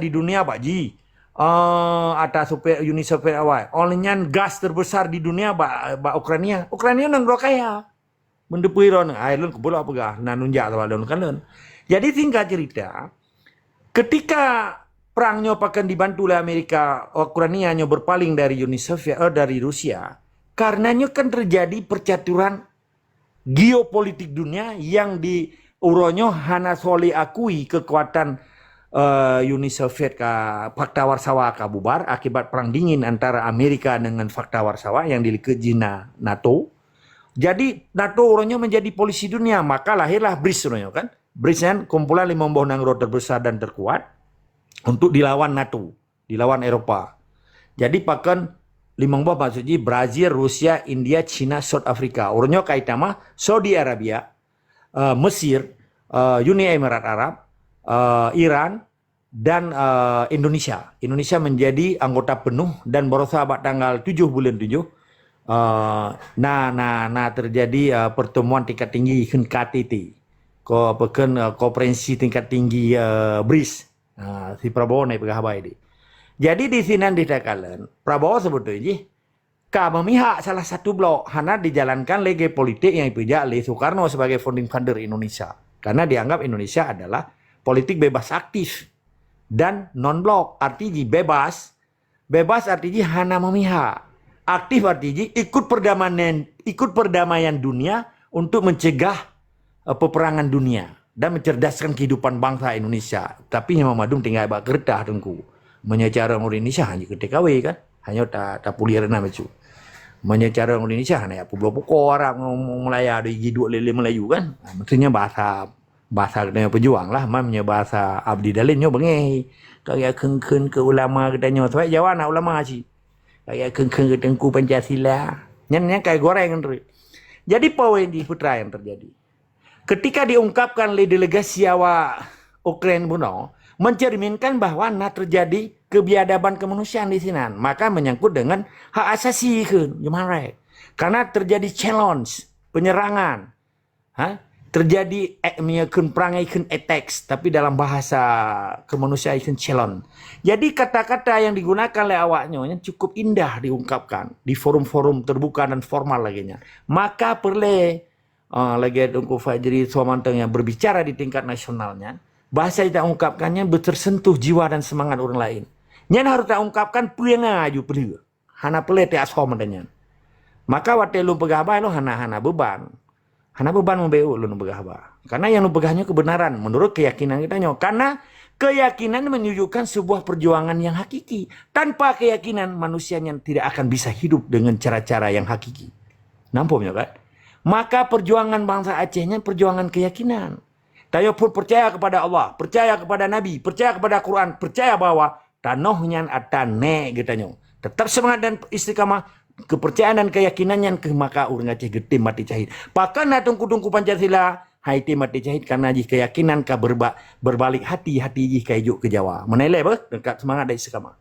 di dunia Pak Ji. Atas Uni Soviet awal. Olehnya gas terbesar di dunia Pak Ukraina. Ukraina nang kaya. Mendepui ron Ireland kebula pegah nanunjak tawalon kan. Jadi singkat cerita, ketika perangnya akan dibantu oleh Amerika, Ukraina berpaling dari Uni Soviet dari Rusia, karenanya kan terjadi percaturan geopolitik dunia yang di uronyo hana soli akui kekuatan Uni Soviet ke Fakta Warsawa ke bubar akibat perang dingin antara Amerika dengan Fakta Warsawa yang dilekejina NATO. Jadi NATO uronyo menjadi polisi dunia, maka lahirlah BRICS uronyo kan. BRICS kan kumpulan 5 negara terbesar dan terkuat untuk dilawan NATO, dilawan Eropa. Jadi pakan 5 maksudnya Brazil, Rusia, India, China, South Africa. Uronyo kaitama Saudi Arabia, Mesir, Uni Emirat Arab, Iran, dan Indonesia. Indonesia menjadi anggota penuh dan baru sahabat tanggal 7 bulan 7. Terjadi pertemuan tingkat tinggi KTT. Konferensi tingkat tinggi BRICS. Si Prabowo naik pegawai ini. Jadi di sini dikatakan Prabowo sebetulnya memihak salah satu blok hana dijalankan lege politik yang dipijak oleh Soekarno sebagai founding father Indonesia. Karena dianggap Indonesia adalah politik bebas aktif dan non-blok, artinya bebas. Bebas artinya hana memihak. Aktif artinya ikut perdamaian dunia untuk mencegah peperangan dunia dan mencerdaskan kehidupan bangsa Indonesia. Tapi yang memadum tinggal bak kertas tengku. Menyecara orang Indonesia hanya ketika kan, hanya tak puliran macam. Menyecara orang Indonesia hanya pukul orang ngomong Melayu ada giduk lele Melayu kan. Maksudnya bahasa katanya pejuang lah, mamnya bahasa abdi dalinnya bengai. Kayak kengken ke ulama katanya, sebab Jawa nak ulama sih. Kayak kengken ke tengku Pancasila. Nyanyi kayak goreng kan. Jadi poin di putra yang terjadi. Ketika diungkapkan oleh delegasi awak Ukraina buno, mencerminkan bahwa terjadi kebiadaban kemanusiaan di sini. Maka menyangkut dengan hak asasi gimana? Karena terjadi challenge, penyerangan. Terjadi perangai attacks, tapi dalam bahasa kemanusiaan challenge. Jadi kata-kata yang digunakan oleh awaknya cukup indah diungkapkan di forum-forum terbuka dan formal laginya. Maka perlu lagi Tengku Fajri Suamanteng yang berbicara di tingkat nasionalnya, bahasa yang kita ungkapkannya bertersentuh jiwa dan semangat orang lain. Yang harus kita ungkapkan ngaju perlu. Hana perlu te asom adanya. Maka waktu lu pegawai lu hana beban. Hana beban membeu lu pegawai. Karena yang lu pegahnya kebenaran menurut keyakinan kita nyo. Karena keyakinan menunjukkan sebuah perjuangan yang hakiki. Tanpa keyakinan manusianya tidak akan bisa hidup dengan cara-cara yang hakiki. Nampaknya kan? Maka perjuangan bangsa Acehnya perjuangan keyakinan. Tayo pun percaya kepada Allah, percaya kepada Nabi, percaya kepada Quran, percaya bahwa tanohnya atane gitu. Tetap semangat dan istiqamah, kepercayaan dan keyakinannya ke maka urang Aceh gede mati cahit. Pakan tungku Pancasila, haiti mati cahit karena keyakinan ka berbalik hati jih ke Jawa. Menilai dekat semangat dan istiqamah.